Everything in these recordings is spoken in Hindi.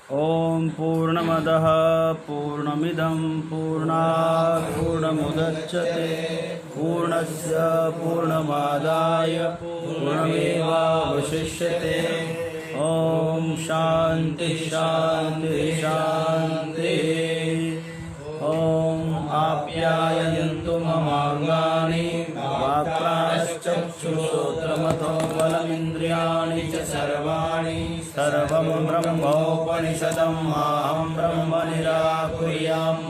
ओम पूर्णमदः पूर्णमिदं पूर्णात् पूर्णमुदच्यते पूर्णस्य पूर्णमादाय पूर्णमेवावशिष्यते। ओम शांति शांति शांति। ओम आप्यायन्तु ममाङ्गानि वाक्प्राणश्चक्षुश्रोत्रमथो बलमिन्द्रियाणि च सर्वाणि सर्वं ब्रह्मोपनिषदं माहं ब्रह्म निराकुर्याम्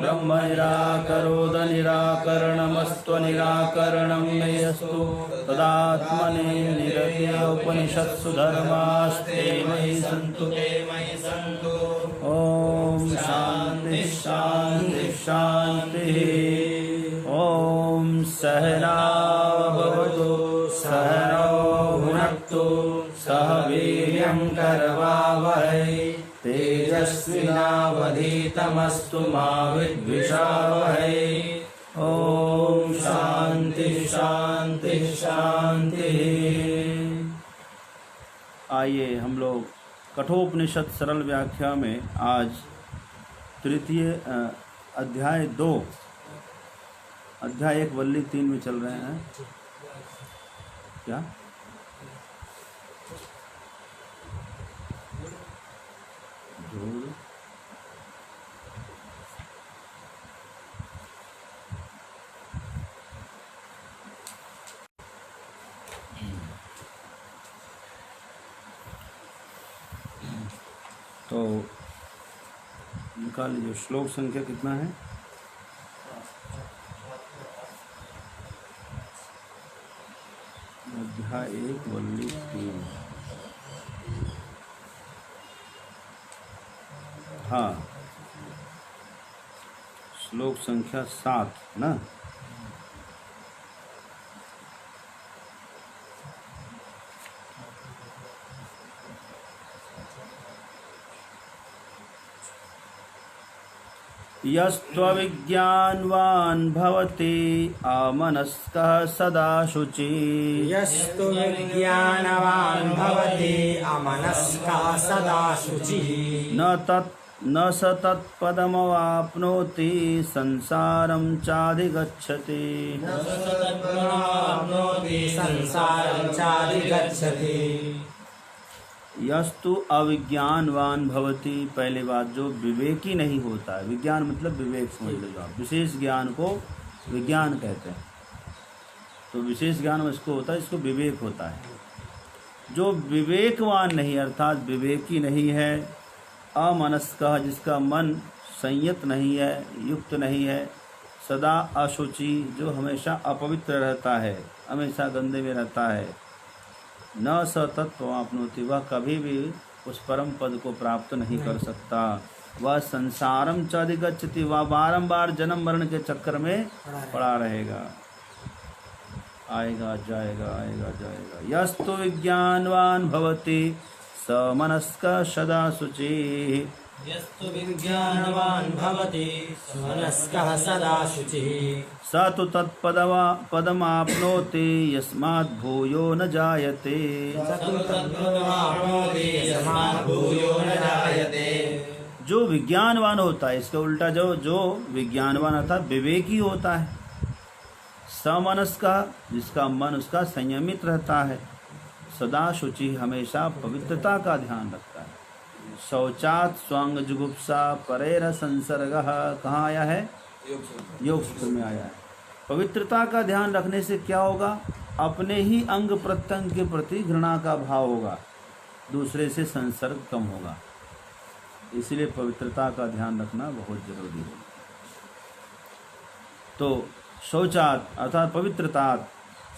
ब्रह्म निराकरोद निराकरणमस्त्वनिराकरणं मेऽस्तु तदात्मने निरतेऽपनिषत्सु धर्मास्ते मयि सन्तु। ओम शांति शांति शांति। ओम सहना भवतु सहनौ भुनक्तु सह वीर्यं करवावहै तेजस्विनावधीतमस्तु मा विद्विषावहै। ओम शांति शांति शांति। आइए हम लोग कठोपनिषद सरल व्याख्या में आज तृतीय अध्याय 2 अध्याय 1 वल्ली 3 में चल रहे हैं। क्या तो निकाल लीजिए। श्लोक संख्या कितना है? अध्याय 1 वल्ली 3। हाँ, श्लोक संख्या 7 ना। यस्त्वविज्ञानवान् भवति आमनस्कः सदा शुचि। यस्तु विज्ञानवान् भवति अमनस्कः सदा शुचिः। न स तत्पदमवाप्नोति संसारं चाधिगच्छति। संसारं चाधिगच्छति। यस्तु अविज्ञानवान भवति, पहले बात जो विवेकी नहीं होता है। विज्ञान मतलब विवेक समझ लो आप। विशेष ज्ञान को विज्ञान कहते हैं। तो विशेष ज्ञान इसको होता है, इसको विवेक होता है। जो विवेकवान नहीं अर्थात विवेकी नहीं है, अमनस्कः जिसका मन संयत नहीं है, युक्त नहीं है, सदा अशुचि जो हमेशा अपवित्र रहता है, हमेशा गंदे में रहता है, न स तत्त्वमाप्नोति वह कभी भी उस परम पद को प्राप्त नहीं कर सकता। वह संसारम च अधिगच्छति वह बारंबार जन्म मरण के चक्कर में पड़ा रहेगा। आएगा जाएगा आएगा जाएगा। यस्तु विज्ञानवान भवति स मनस्कः सदा शुचिः। यस्तु विज्ञानवान् भवति मनस्कः सदा शुचिः। स तु तत्पदमाप्नोति यस्मात् भूयो न जायते। जो विज्ञानवान होता है, इसका उल्टा जो विज्ञानवान अर्थात विवेकी होता है, समनस्का जिसका मन उसका संयमित रहता है, सदा शुचि हमेशा पवित्रता का ध्यान रखता है। शौचात स्वांग जुगुप्सा परेर संसर्गः कहाँ आया है? योग सूत्र में आया है। पवित्रता का ध्यान रखने से क्या होगा? अपने ही अंग प्रत्यंग के प्रति घृणा का भाव होगा, दूसरे से संसर्ग कम होगा। इसलिए पवित्रता का ध्यान रखना बहुत जरूरी है। तो शौचात अर्थात पवित्रता,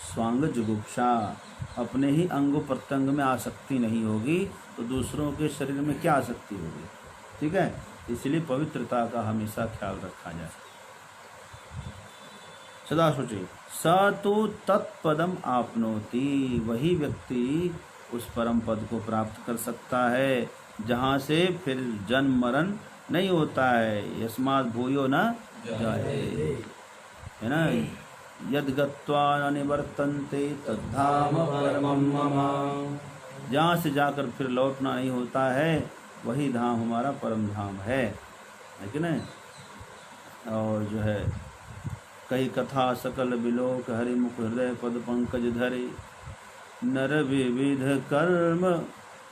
स्वांग जुगुप्सा अपने ही अंग प्रत्यंग में आसक्ति नहीं होगी तो दूसरों के शरीर में क्या आसक्ति होगी। ठीक है, इसलिए पवित्रता का हमेशा ख्याल रखा जाए। सदा सोचिए। स तो तत्पदम आपनोति वही व्यक्ति उस परम पद को प्राप्त कर सकता है जहाँ से फिर जन्म मरण नहीं होता है। यस्मात् भूयो न जायते, है ना। यद गत्वा न निवर्तन्ते तद्धाम परमं मम, जहाँ से जाकर फिर लौटना नहीं होता है वही धाम हमारा परम धाम है कि नहीं। और जो है कई कथा सकल बिलोक हरिमुख हृदय पद पंकज धरे, नर विविध कर्म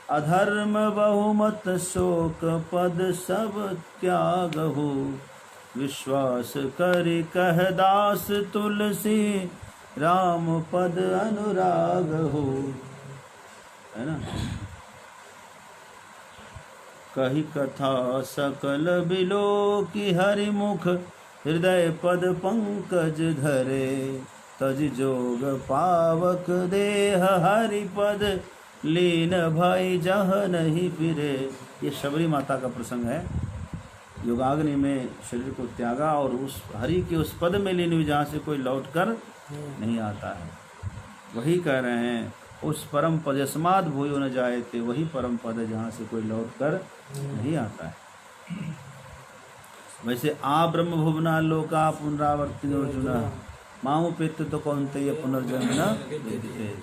अधर्म बहुमत शोक पद सब त्यागहु, विश्वास करि कह दास तुलसी राम पद अनुराग हो, है ना। कही कथा सकल बिलो की हरिमुख हृदय पद पंकज धरे, तज जोग पावक देह हरिपद लीन भई जह नहीं फिरे। ये शबरी माता का प्रसंग है। योगाग्नि में शरीर को त्यागा और उस हरि के उस पद में लीन हुई जहाँ से कोई लौट कर नहीं आता है। वही कह रहे हैं उस परम पद यस्माद् भूयो न जायते, वही परम पद है जहाँ से कोई लौट कर नहीं आता है। वैसे आ ब्रह्म भुवना लोका पुनरावर्ति अर्जुन मामु पेत तो कौनते पुनर्जन्म न विद्यते।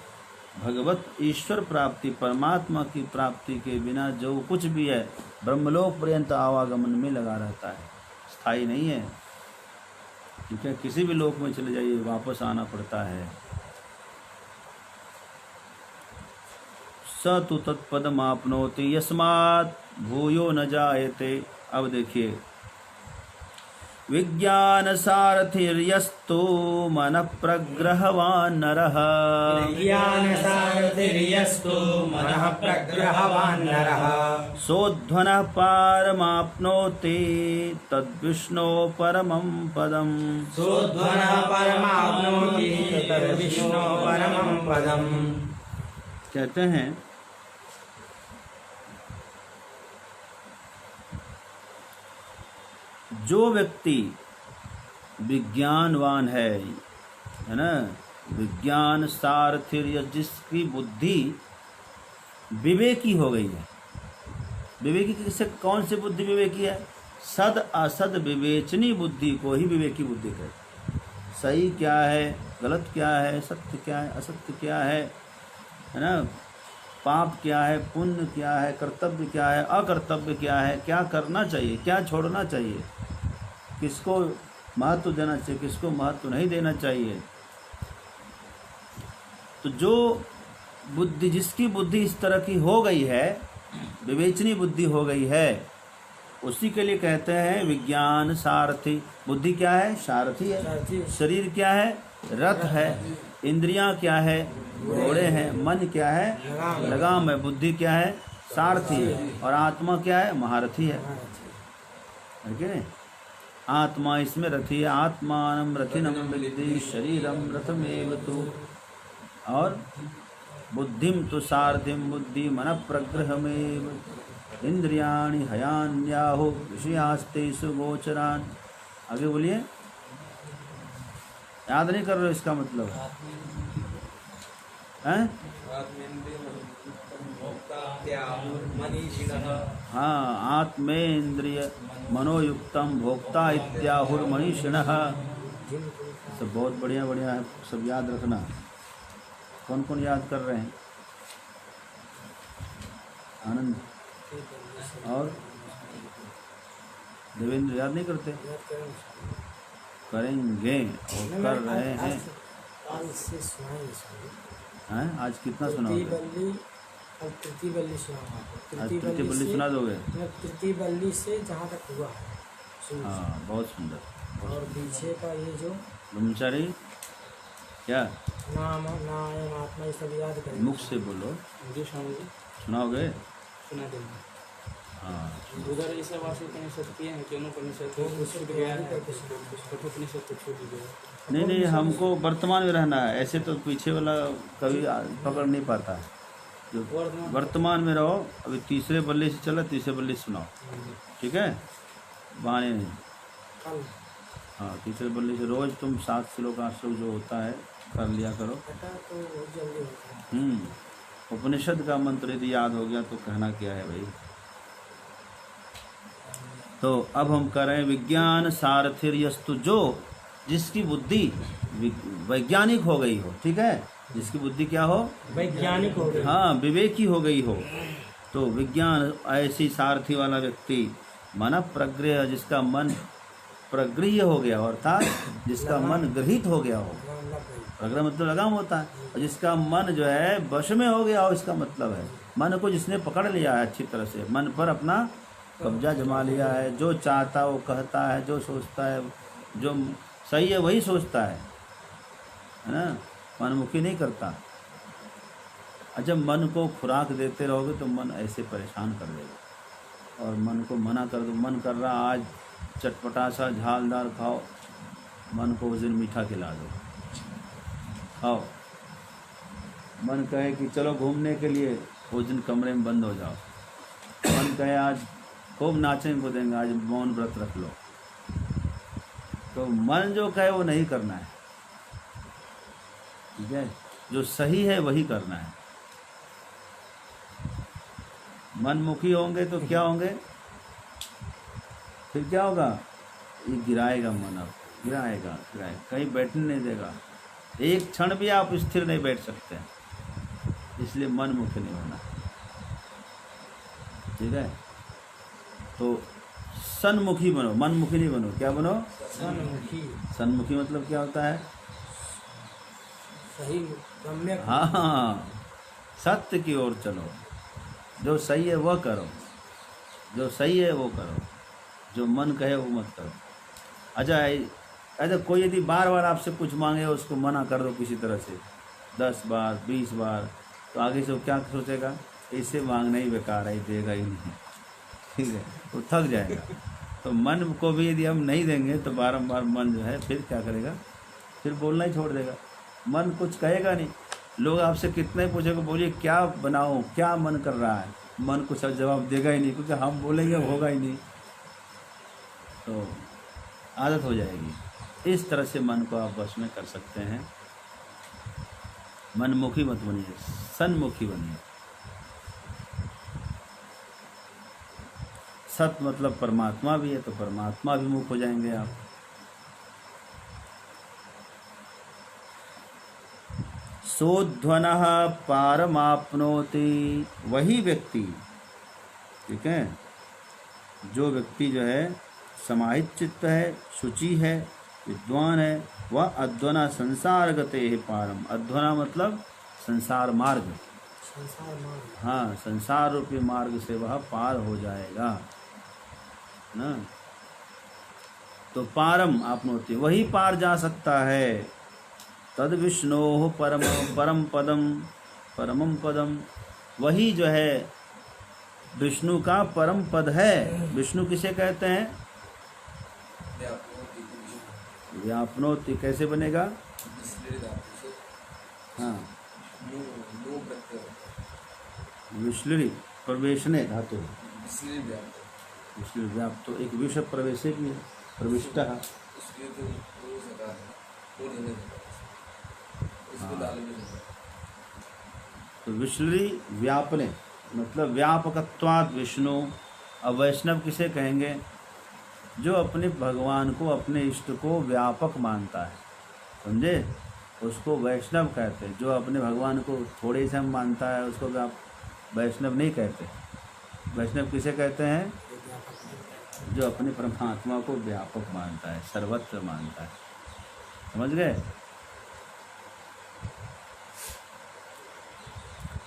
भगवत ईश्वर प्राप्ति परमात्मा की प्राप्ति के बिना जो कुछ भी है ब्रह्मलोक पर्यंत आवागमन में लगा रहता है, स्थायी नहीं है। ठीक है, किसी भी लोक में चले जाइए वापस आना पड़ता है। स तु तत्पदमाप्नोति यस्मात् भूयो न जायते। अब देखिए, विज्ञान सारथिर्यस्तु मन प्रग्रहवान् नरः, विज्ञान सारथिर्यस्तु मनः प्रग्रहवान् नरः, सोऽध्वनः पारमाप्नोति तद्विष्णो परमं पदम्, सोऽध्वनः परमाप्नोति तद्विष्णो परमं पदम्। कहते हैं जो व्यक्ति विज्ञानवान है ना, विज्ञान सारथिर्य, जिसकी बुद्धि विवेकी हो गई है। विवेकी किससे, कौन सी बुद्धि विवेकी है? सद असद विवेचनी बुद्धि को ही विवेकी बुद्धि कहते। सही क्या है, गलत क्या है, सत्य क्या है, असत्य क्या है ना, पाप क्या है, पुण्य क्या है, कर्तव्य क्या है, अकर्तव्य क्या है, क्या करना चाहिए, क्या छोड़ना चाहिए, किसको महत्व देना चाहिए, किसको महत्व नहीं देना चाहिए। तो जो बुद्धि, जिसकी बुद्धि इस तरह की हो गई है, विवेचनी बुद्धि हो गई है, उसी के लिए कहते हैं विज्ञान सारथी। बुद्धि क्या है? सारथी है। शरीर क्या है? रथ है। इंद्रियां क्या है? घोड़े हैं। मन क्या है? लगाम है। बुद्धि क्या है? सारथी है। और आत्मा क्या है? महारथी है। ठीक है, आत्मा इसमें रथी है। आत्मानं रथिनं विद्धि शरीरं रथमेव तु। और बुद्धिम तो सारथिम बुद्धि मन प्रग्रहमेव इंद्रियाणि हयान्याहो विषयास्ते सुगोचरान। आगे बोलिए, याद नहीं कर रहे हो इसका मतलब हैं? हाँ, आत्मेन्द्रिय मनोयुक्तम भोक्ता इत्याहुर्मनीषिणः। सब बहुत बढ़िया बढ़िया है, सब याद रखना। कौन कौन याद कर रहे हैं? आनंद और देवेंद्र याद नहीं करते? करेंगे और कर रहे हैं। हैं? आज कितना सुनाओगे? तृतीय बल्ली तृतीय बल्ली सुना दोगे? तृतीय बल्ली से जहाँ तक हुआ है। हाँ, बहुत सुंदर। और पीछे का ये जो ब्रह्मचारी क्या नाम नाम आत्मा ये सब याद करें। मुख से बोलो, सुनाओगे? सुना देंगे। हाँ, उधर ऐसे वासुपनिषद किए हैं, क्यों उपनिषद छूट गया है, कठोपनिषद तो छूट गया। नहीं, हमको वर्तमान में रहना है। ऐसे तो पीछे वाला कभी पकड़ नहीं पाता है। जो वर्तमान में रहो। अभी तीसरे बल्ले से चला, तीसरे बल्ले से सुनाओ, ठीक है? बहाने नहीं। हाँ, तीसरे बल्ले से रोज तुम 7 श्लोक 8 श्लोक जो होता है कर लिया करो। उपनिषद का मंत्र यदि याद हो गया तो कहना क्या है भाई। तो अब हम कर रहे हैं विज्ञान सारथिर्यस्तु, जो जिसकी बुद्धि वैज्ञानिक हो गई हो। ठीक है, जिसकी बुद्धि क्या हो? वैज्ञानिक हो गई। हाँ, विवेकी हो गई हो। तो विज्ञान ऐसी सारथी वाला व्यक्ति मन प्रग्रह, जिसका मन प्रगृह्य हो गया हो, अर्थात जिसका मन गृहीत हो गया हो। प्रग्रह मतलब लगाम होता है, और जिसका मन जो है वश में हो गया हो, इसका मतलब है मन को जिसने पकड़ लिया है अच्छी तरह से, मन पर अपना कब्जा जमा लिया है, जो चाहता है वो कहता है, जो सोचता है, जो सही है वही सोचता है ना, मनमुखी नहीं करता। और जब मन को खुराक देते रहोगे तो मन ऐसे परेशान कर देगा, और मन को मना कर दो, मन कर रहा आज चटपटा सा झालदार खाओ, मन को उस दिन मीठा खिला दो, खाओ। मन कहे कि चलो घूमने के लिए, उस दिन कमरे में बंद हो जाओ। मन कहे आज खूब नाचेंगे कूदेंगे, आज मौन व्रत रख लो। तो मन जो कहे वो नहीं करना है, ठीक है, जो सही है वही करना है। मनमुखी होंगे तो क्या होंगे, फिर क्या होगा, ये गिराएगा मन, अब गिराएगा, कहीं बैठने नहीं देगा, एक क्षण भी आप स्थिर नहीं बैठ सकते, इसलिए मनमुखी नहीं होना, ठीक है। तो सन्मुखी बनो, मनमुखी नहीं बनो। क्या बनो, सन्मुखी। सन्मुखी मतलब क्या होता है, सही रम्य। हाँ, सत्य की ओर चलो, जो सही है वह करो, जो सही है वो करो, जो मन कहे वो मत करो। अच्छा ऐसा कोई यदि बार बार आपसे कुछ मांगे, उसको मना कर दो किसी तरह से 10 बार 20 बार, तो आगे से वो क्या सोचेगा, इससे मांगना ही बेकार है, देगा ही नहीं, ठीक है, वो थक जाएगा। तो मन को भी यदि हम नहीं देंगे तो बारंबार मन जो है फिर क्या करेगा, फिर बोलना ही छोड़ देगा, मन कुछ कहेगा नहीं। लोग आपसे कितने पूछेगा, बोलिए क्या बनाऊं, क्या मन कर रहा है, मन कुछ जवाब देगा ही नहीं, क्योंकि हम बोलेंगे होगा ही नहीं, तो आदत हो जाएगी। इस तरह से मन को आप वश में कर सकते हैं। मनमुखी मत बनिए, सन्मुखी बनिए। सत मतलब परमात्मा भी है, तो परमात्मा भी मुख हो जाएंगे आप। सोध्वनः पारमाप्नोति, वही व्यक्ति, ठीक है, जो व्यक्ति जो है समाहित चित्त है, शुचि है, विद्वान है, वह अध्वना संसार गते है पारम। अध्वना मतलब संसार मार्ग, संसार मार्ग। हाँ, संसार रूपी मार्ग से वह पार हो जाएगा ना। तो पारम आपनोति, वही पार जा सकता है। तद विष्णोः परम परमम पदम, वही जो है विष्णु का परम पद है। विष्णु किसे कहते हैं, व्यापनोति, कैसे बनेगा, हाँ, विश्लरी प्रवेशने धातु, विश्लरी व्याप, तो एक विश्व प्रवेश भी है, प्रविष्ट, तो विश्लरी व्यापने मतलब व्यापकत्वात् विष्णु। अब वैष्णव किसे कहेंगे, जो अपने भगवान को, अपने इष्ट को व्यापक मानता है, समझे, उसको वैष्णव कहते हैं। जो अपने भगवान को थोड़े से मानता है उसको वैष्णव नहीं कहते। वैष्णव किसे कहते हैं, जो अपने परमात्मा को व्यापक मानता है, सर्वत्र मानता है, समझ गए।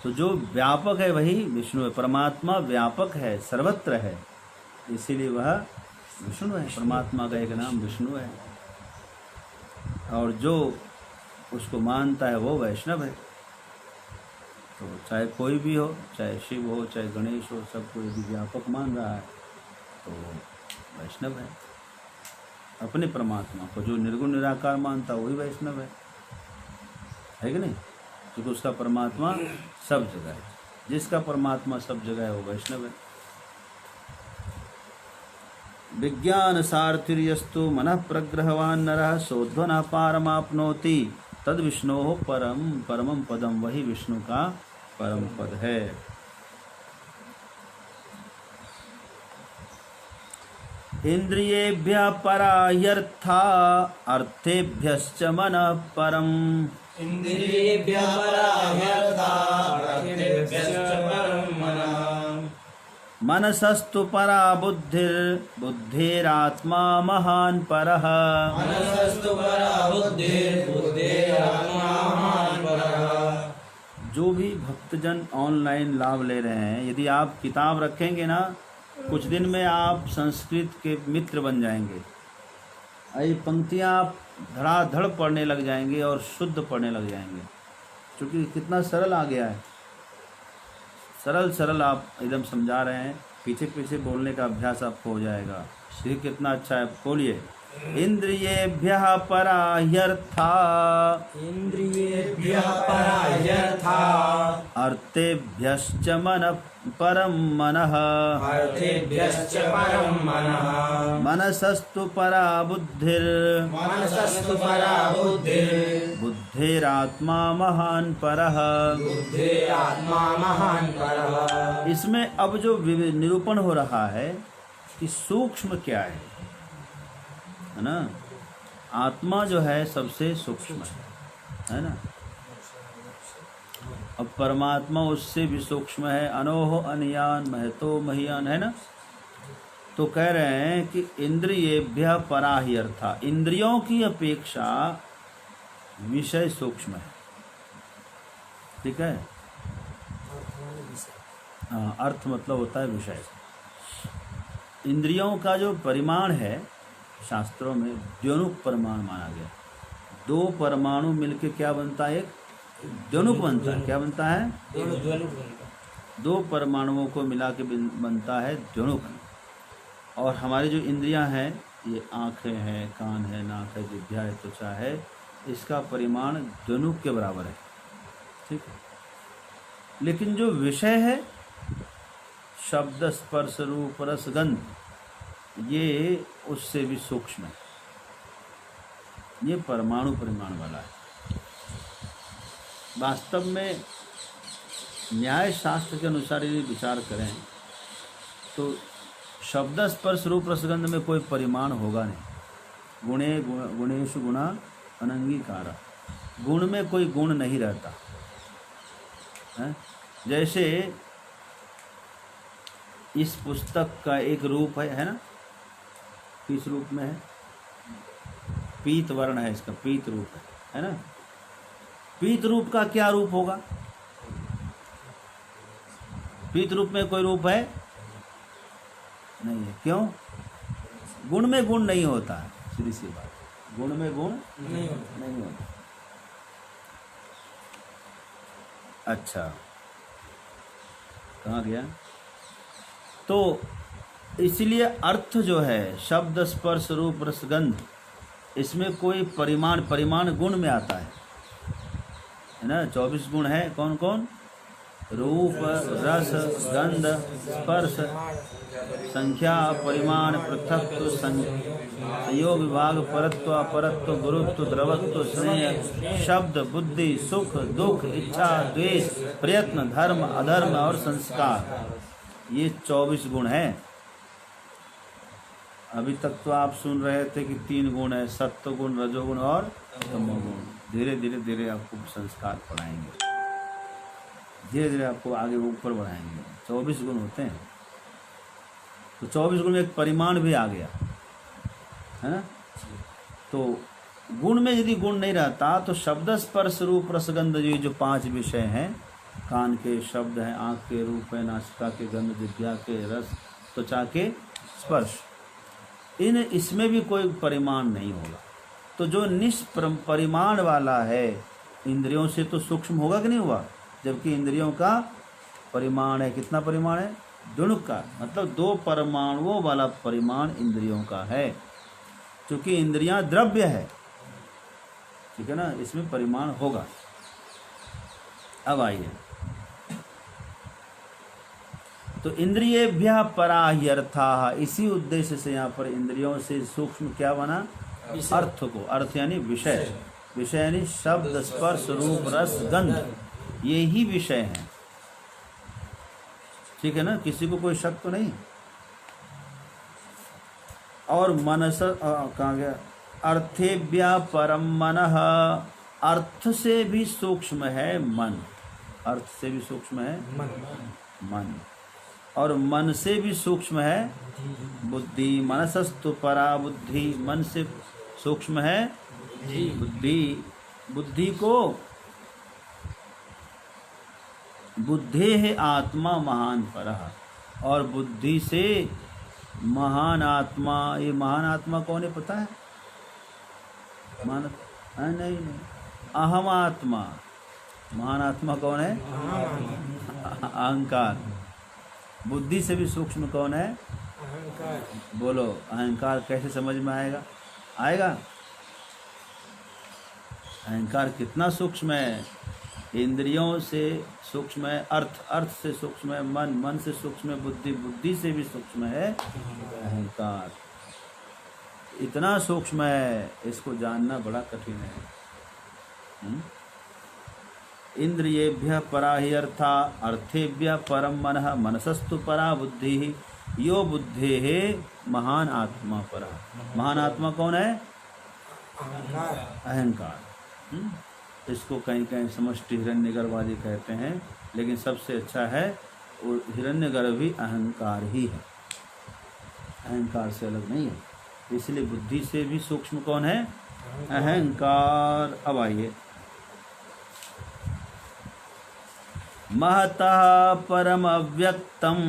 तो जो व्यापक है वही विष्णु है। परमात्मा व्यापक है, सर्वत्र है, इसीलिए वह विष्णु है। परमात्मा का एक नाम विष्णु है, और जो उसको मानता है वो वैष्णव है। तो चाहे कोई भी हो, चाहे शिव हो, चाहे गणेश हो, सबको यदि व्यापक मान रहा है तो वैष्णव है। अपने परमात्मा को जो निर्गुण निराकार मानता है वही वैष्णव है कि नहीं, क्योंकि उसका परमात्मा सब जगह है। जिसका परमात्मा सब जगह है वो वैष्णव है। विज्ञान सार्थिर्यस्तु मनः प्रग्रहवान नरः सोध्वनः पारमाप्नोति तद विष्णोः परमं पदम, वही विष्णु का परम पद है। इंद्रियेभ्यः परा ह्यर्था अर्थेभ्यश्च मनः परम्। इंद्रियेभ्यः परा ह्यर्था अर्थेभ्यश्च परं मनः। मनसस्तु परा बुद्धिरात्मा महान परः। मनसस्तु परा बुद्धिरात्मा महान परः। जो भी भक्तजन ऑनलाइन लाभ ले रहे हैं, यदि आप किताब रखेंगे ना, कुछ दिन में आप संस्कृत के मित्र बन जाएंगे। ये पंक्तियाँ आप धड़ाधड़ पढ़ने लग जाएंगे और शुद्ध पढ़ने लग जाएंगे, क्योंकि कितना सरल आ गया है। सरल सरल आप एकदम समझा रहे हैं, पीछे पीछे बोलने का अभ्यास आपको हो जाएगा। श्री कितना अच्छा है, बोलिए। इंद्रियेभ्यः परा ह्यर्था, इंद्रियेभ्यः परा ह्यर्था, अर्थेभ्यश्च मनः परं मनः, अर्थेभ्यश्च परं मनः, मनसस्तु परा मनसस्तु परा बुद्धिरात्मा महान परः। बुद्धिरात्मा महान परः। इसमें अब जो निरूपण हो रहा है कि सूक्ष्म क्या है ना। आत्मा जो है सबसे सूक्ष्म है ना, अब परमात्मा उससे भी सूक्ष्म है। अनोह अनयान महतो महियान है ना। तो कह रहे हैं कि इंद्रियेभ्यः परा ही अर्था, इंद्रियों की अपेक्षा विषय सूक्ष्म है। ठीक है, हाँ, अर्थ मतलब होता है विषय। इंद्रियों का जो परिमाण है शास्त्रों में द्योनुक परिमाण माना गया। दो परमाणु मिलके क्या बनता है, एक द्योनुक बनता है। क्या बनता है, दो परमाणुओं को मिला के बनता है द्योनुक। और हमारी जो इंद्रियां हैं, ये आँखें हैं, कान है, नाक है, जिह्वा है, त्वचा है, इसका परिमाण द्योनुक के बराबर है। ठीक है, लेकिन जो विषय है शब्द स्पर्श रूप रस गंध, ये उससे भी सूक्ष्म है। ये परमाणु परिमाण वाला है। वास्तव में न्याय शास्त्र के अनुसार यदि विचार करें तो शब्द स्पर्श रूप रसगंध में कोई परिमाण होगा नहीं। गुणेषु गुणा अनंगीकारा, गुण में कोई गुण नहीं रहता है। जैसे इस पुस्तक का एक रूप है ना, किस रूप में है, पीत वर्ण है, इसका पीत रूप है ना। पीत रूप का क्या रूप होगा, पीत रूप में कोई रूप है नहीं है। क्यों, गुण में गुण नहीं होता है, सीधी सी बात, गुण में गुण नहीं होता। अच्छा, कहाँ गया। तो इसलिए अर्थ जो है शब्द स्पर्श रूप रसगंध, इसमें कोई परिमाण गुण में आता है ना। 24 गुण है, कौन कौन, रूप रस गंध स्पर्श, संख्या परिमाण पृथक्त्व संयोग विभाग परत्व अपरत्व गुरुत्व द्रवत्व स्नेह शब्द बुद्धि सुख दुख इच्छा द्वेष प्रयत्न धर्म अधर्म और संस्कार, ये 24 गुण हैं। अभी तक तो आप सुन रहे थे कि 3 गुण है, सत्व गुण रजोगुण और तमोगुण। धीरे धीरे आपको संस्कार पढ़ाएंगे, धीरे धीरे आपको आगे ऊपर बढ़ाएंगे। 24 गुण होते हैं, तो 24 गुण में एक परिमाण भी आ गया है ना। तो गुण में यदि गुण नहीं रहता तो शब्द स्पर्श रूप रसगंध, ये जो 5 विषय हैं, कान के शब्द हैं, आँख के रूप है, नासिका के गंध, जिह्वा के रस, त्वचा के स्पर्श, इसमें भी कोई परिमाण नहीं होगा। तो जो निष्परिमाण वाला है इंद्रियों से तो सूक्ष्म होगा कि नहीं हुआ, जबकि इंद्रियों का परिमाण है, कितना परिमाण है, द्योनुक का, मतलब 2 परमाणुओं वाला परिमाण इंद्रियों का है। क्योंकि इंद्रियां द्रव्य है, ठीक है ना, इसमें परिमाण होगा। अब आइए, तो इंद्रियेभ्यः परा ही अर्थाः, इसी उद्देश्य से यहाँ पर इंद्रियों से सूक्ष्म क्या बना, अर्थ को, अर्थ यानी विषय, विषय यानी शब्द स्पर्श रूप रस गंध, ये ही विषय हैं। ठीक है ना, किसी को कोई शक तो नहीं। और मनस कहाँ गया, अर्थेभ्यः परम मनः, अर्थ से भी सूक्ष्म है मन, अर्थ से भी सूक्ष्म है मन। और मन से भी सूक्ष्म है बुद्धि। मनसस्तु परा बुद्धि, मन से सूक्ष्म है बुद्धि। बुद्धि को बुद्धे है आत्मा महान परः, और बुद्धि से महान आत्मा। ये महान आत्मा कौन है पता है? महान नहीं, अहम आत्मा। महान आत्मा कौन है? अहंकार। बुद्धि से भी सूक्ष्म कौन है? अहंकार। बोलो अहंकार कैसे समझ में आएगा? अहंकार कितना सूक्ष्म है? इंद्रियों से सूक्ष्म है अर्थ से सूक्ष्म है मन से सूक्ष्म है बुद्धि से भी सूक्ष्म है अहंकार। इतना सूक्ष्म है, इसको जानना बड़ा कठिन है। इंद्रियेभ्यः परा हि अर्था, अर्थेभ्यः परम मनः, मनसस्तु परा बुद्धि, यो बुद्धेः महान आत्मा परः। महान आत्मा कौन है? अहंकार। इसको कहीं कहीं समष्टि हिरण्यगर्भ आदि कहते हैं, लेकिन सबसे अच्छा है वो हिरण्यगर्भ भी अहंकार ही है, अहंकार से अलग नहीं है। इसलिए बुद्धि से भी सूक्ष्म कौन है? अहंकार। अब आइए, महतः परम अव्यक्तम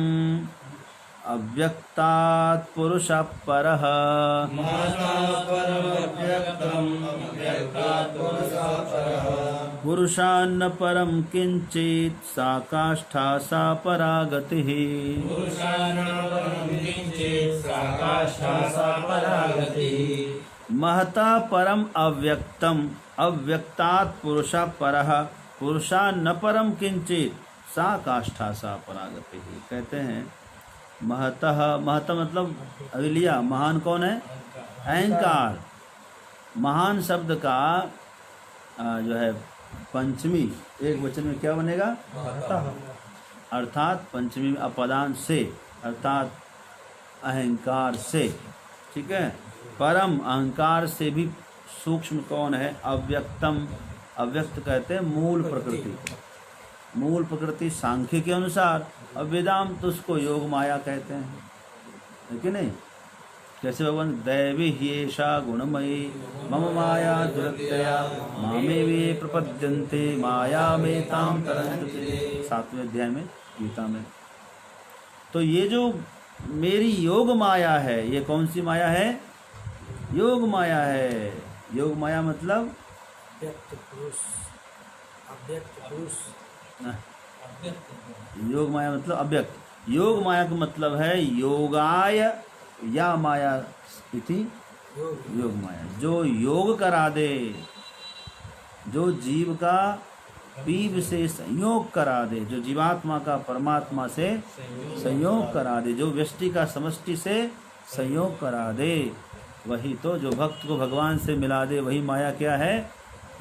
अव्यक्तात् पुरुषः परः, पुरुषान्न परम किंचित् सा काष्ठा सा परा गतिः। महतः परम अव्यक्तम अव्यक्तात् पुरुषः परः, पुरुषान्न परम किंचित् सा काष्ठा सा परा गतिः। कहते हैं महतः मतलब अभी लिया, महान कौन है? अहंकार। महान शब्द का जो है पंचमी एक वचन में क्या बनेगा? अर्थात पंचमी में अपदान से, अर्थात अहंकार से। ठीक है। परम अहंकार से भी सूक्ष्म कौन है? अव्यक्तम। अव्यक्त कहते हैं मूल प्रकृति। मूल प्रकृति सांख्य के अनुसार, और वेदांत उसको योग माया कहते हैं, है कि नहीं? कैसे भगवान दैवी ह्येषा गुणमयी मम माया दुरत्यया मामे वे प्रपद्यन्ते माया में ताम तरन्ते, 7वें अध्याय में गीता में। तो ये जो मेरी योग माया है, ये कौन सी माया है? योग माया है। योग माया मतलब अव्यक्त पुरुष, अव्यक्त पुरुष। योग माया मतलब अव्यक्त। योग माया का मतलब है योगाय या माया इति योग माया, जो योग करा दे, जो जीव का पीव से संयोग करा दे, जो जीवात्मा का परमात्मा से संयोग करा दे, जो व्यष्टि का समष्टि से संयोग करा दे, वही तो, जो भक्त को भगवान से मिला दे, वही माया क्या है?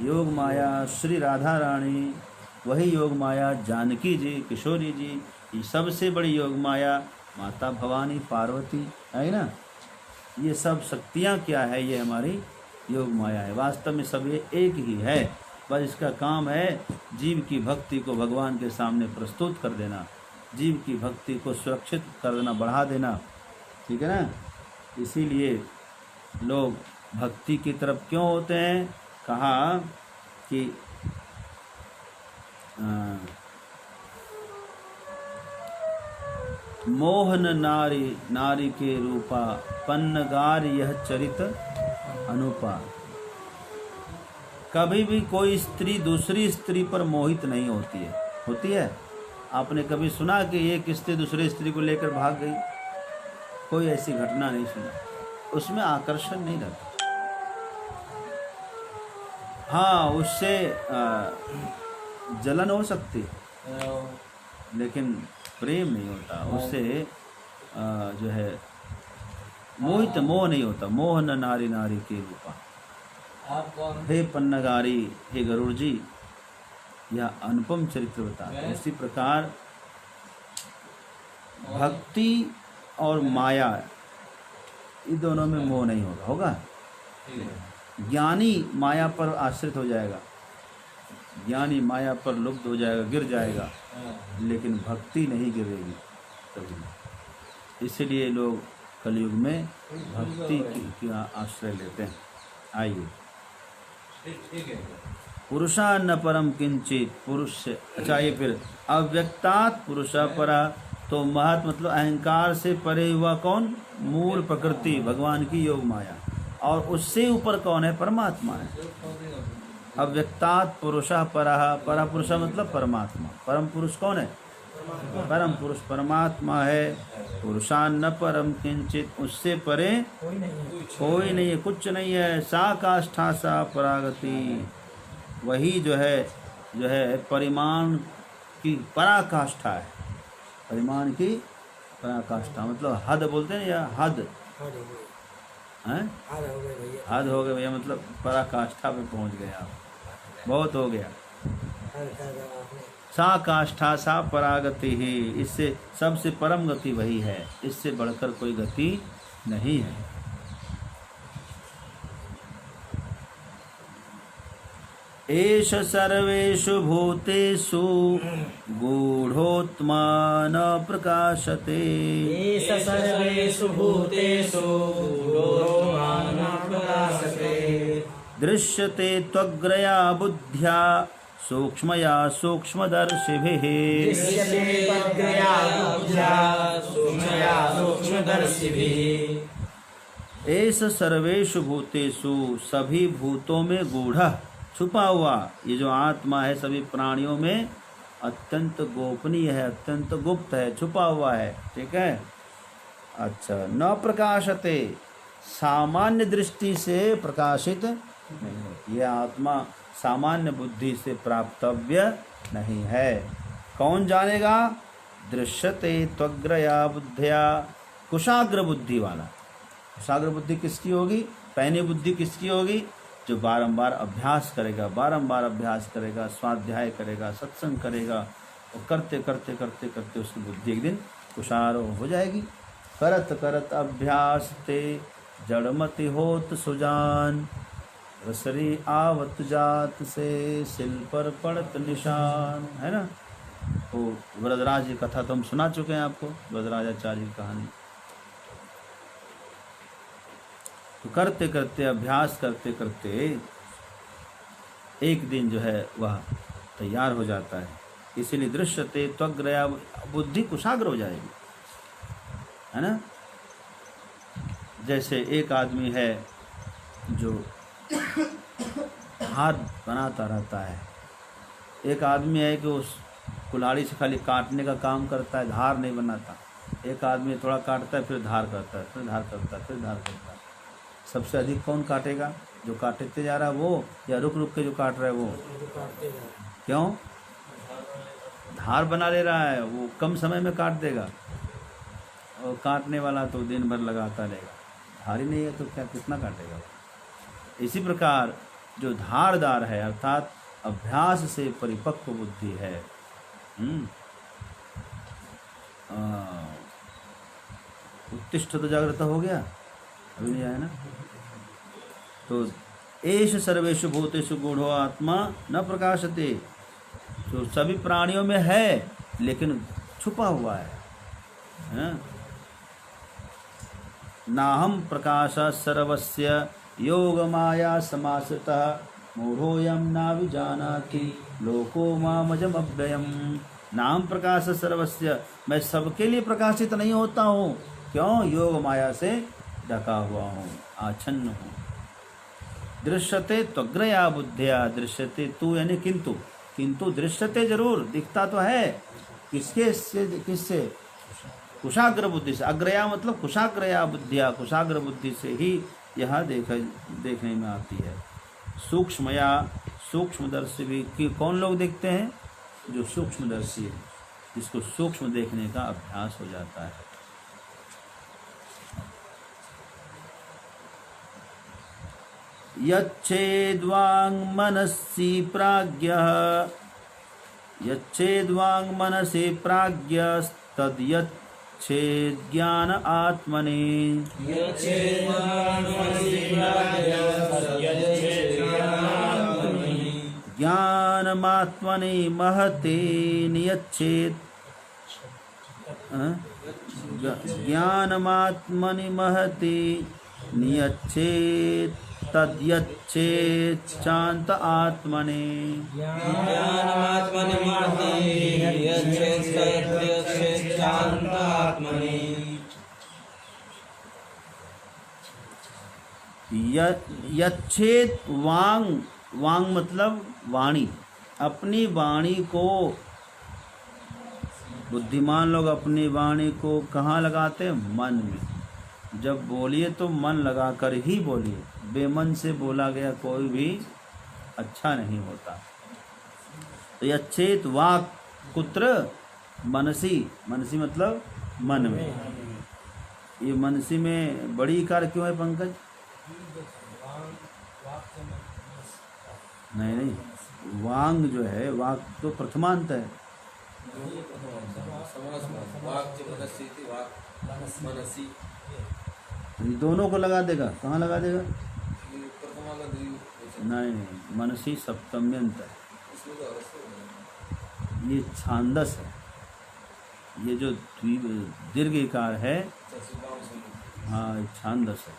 योग माया। श्री राधा रानी वही योग माया, जानकी जी, किशोरी जी, ये सबसे बड़ी योग माया माता भवानी पार्वती है ना। ये सब शक्तियाँ क्या है? ये हमारी योग माया है। वास्तव में सब ये एक ही है, बस इसका काम है जीव की भक्ति को भगवान के सामने प्रस्तुत कर देना, जीव की भक्ति को सुरक्षित कर देना, बढ़ा देना। ठीक है ना। इसीलिए लोग भक्ति की तरफ क्यों होते हैं? कहा कि मोहन नारी नारी के रूपा पन्नगार यह चरित अनुपा। कभी भी कोई स्त्री दूसरी स्त्री पर मोहित नहीं होती है। होती है? आपने कभी सुना कि एक स्त्री दूसरी स्त्री को लेकर भाग गई? कोई ऐसी घटना नहीं सुना। उसमें आकर्षण नहीं रहता। हाँ, उससे जलन हो सकती है, लेकिन प्रेम नहीं होता उससे। जो है मोहित, मोह नहीं होता। मोह न नारी नारी के रूपा। हे पन्नगारी, हे गरुड़ जी, यह अनुपम चरित्र बताते हैं। इसी प्रकार भक्ति और माया, इन दोनों में मोह नहीं होगा। होगा? ज्ञानी माया पर आश्रित हो जाएगा, ज्ञानी माया पर लुप्त हो जाएगा, गिर जाएगा, लेकिन भक्ति नहीं गिरेगी। कभी नहीं। इसलिए लोग कलयुग में भक्ति की आश्रय लेते हैं। आइए, पुरुषा न परम किंचित, पुरुष से, अच्छा ये फिर अव्यक्तात् पुरुषा परा, तो महत मतलब अहंकार से परे हुआ कौन? मूल प्रकृति भगवान की योग माया, और उससे ऊपर कौन है? परमात्मा है। अव्यक्तात् पुरुषः परः, परा पुरुषा मतलब परमात्मा, परम पुरुष कौन है? परम पुरुष परमात्मा है। पुरुषान न परम किंचित, उससे परे कोई नहीं है, कुछ नहीं है। सा काष्ठा सा परागति, वही जो है परिमाण की पराकाष्ठा है। परिमाण की पराकाष्ठा मतलब हद बोलते हैं, या हद हैं, हद हो गए भैया, मतलब पराकाष्ठा पे पहुंच गए आप, बहुत हो गया। सा काष्ठा सा परागति ही, इससे सबसे परम गति वही है, इससे बढ़कर कोई गति नहीं है। एष सर्वेषु भूतेषु गूढ़ोत्मा न प्रकाशते। एष सर्वेषु भूतेषु गूढ़ोत्मा न प्रकाशते। दृश्यते त्वग्रया बुद्ध्या सूक्ष्मया सूक्ष्मदर्शिभिः। दृश्यते त्वग्रया बुद्ध्या सूक्ष्मया सूक्ष्मदर्शिभिः। एष सर्वेषु भूतेषु, सभी भूतों में गूढ़ छुपा हुआ, ये जो आत्मा है सभी प्राणियों में अत्यंत गोपनीय है, अत्यंत गुप्त है, छुपा हुआ है। ठीक है, अच्छा। न प्रकाशते, सामान्य दृष्टि से प्रकाशित नहीं होती, यह आत्मा सामान्य बुद्धि से प्राप्तव्य नहीं है। कौन जानेगा? दृश्यते त्वग्रया बुद्धिया, कुशाग्र बुद्धि वाला। कुशाग्र बुद्धि किसकी होगी? पैनी बुद्धि किसकी होगी? जो बारंबार अभ्यास करेगा, बारंबार अभ्यास करेगा, स्वाध्याय करेगा, सत्संग करेगा, और करते करते करते करते उसकी बुद्धि एक दिन कुशाग्र हो जाएगी। करत करत अभ्यास ते जड़मति होत सुजान, रसरी आवत जात से सिल पर पड़त निशान, है ना। तो वरदराज की कथा तो हम सुना चुके हैं आपको, वरदराजाचार्य की कहानी। तो करते करते अभ्यास करते करते एक दिन जो है वह तैयार हो जाता है। इसीलिए दृश्यते त्वग्रया, बुद्धि कुशाग्र हो जाएगी, है ना। जैसे एक आदमी है जो हाथ बनाता रहता है, एक आदमी है कि उस कुल्हाड़ी से खाली काटने का काम करता है, धार नहीं बनाता। एक आदमी थोड़ा काटता है, फिर धार करता है, फिर धार करता है, फिर धार करता है। सबसे अधिक कौन काटेगा? जो काटते जा रहा है वो, या रुक रुक के जो काट रहा है वो? क्यों? धार बना ले रहा है, वो कम समय में काट देगा, और काटने वाला तो दिन भर लगाता रहेगा। धार ही नहीं है तो क्या, कितना काटेगा? इसी प्रकार जो धारदार है, अर्थात अभ्यास से परिपक्व बुद्धि है, उत्तिष्ठ तो जागृत हो गया, अभी नहीं आया ना। तो एष सर्वेषु भूतेषु गूढ़ो आत्मा न प्रकाशते, तो सभी प्राणियों में है लेकिन छुपा हुआ है। नाहम प्रकाश सर्वस्य योग माया समाश्रितः, मूढ़ोऽयं नाभिजानाति लोको मामजम अव्ययम्। नाम प्रकाश सर्वस्य, मैं सबके लिए प्रकाशित नहीं होता हूँ। क्यों? योग माया से ढका हुआ हूँ, आच्छन्न हूँ। दृश्यते त्वग्रया बुद्धिया, दृश्यते तू यानी किंतु, किंतु दृश्यते जरूर, दिखता तो है। किसके से? किससे? कुशाग्र बुद्धि से। अग्रया मतलब कुशाग्रया बुद्धिया, कुशाग्र बुद्धि से ही यह देखने में आती है। सूक्ष्मया, सूक्ष्मदर्शी भी कि कौन लोग देखते हैं? जो सूक्ष्मदर्शी है, जिसको सूक्ष्म देखने का अभ्यास हो जाता है। यच्छेद्वांग मनसि प्राज्ञः, यच्छेद्वांग मनसि प्राज्ञस्तद्यच्छेद ज्ञान आत्मनि। ज्ञानमात्मनि महते नियच्छेद, ज्ञानमात्मनि महति नियच्छेत् तद्यच्छेत् शांत आत्मने। ज्ञानमात्मनि महति यच्छेत् तद्यच्छेत् शांत आत्मनि। यच्छेत वांग, वांग मतलब वाणी, अपनी वाणी को, बुद्धिमान लोग अपनी वाणी को कहाँ लगाते हैं? मन में। जब बोलिए तो मन लगाकर ही बोलिए, बेमन से बोला गया कोई भी अच्छा नहीं होता। तो यच्छेत वाक कुत्र? मनसी, मनसी मतलब मन में। ये मनसी में बड़ी इकार क्यों है पंकज? नहीं नहीं, वांग जो है, वाक तो प्रथमांत है। दोनों को लगा देगा, कहाँ लगा देगा? नहीं नहीं, मनसी सप्तम्यंत है, ये छांदस है। ये जो दीर्घ इकार है, हाँ ये छांदस है,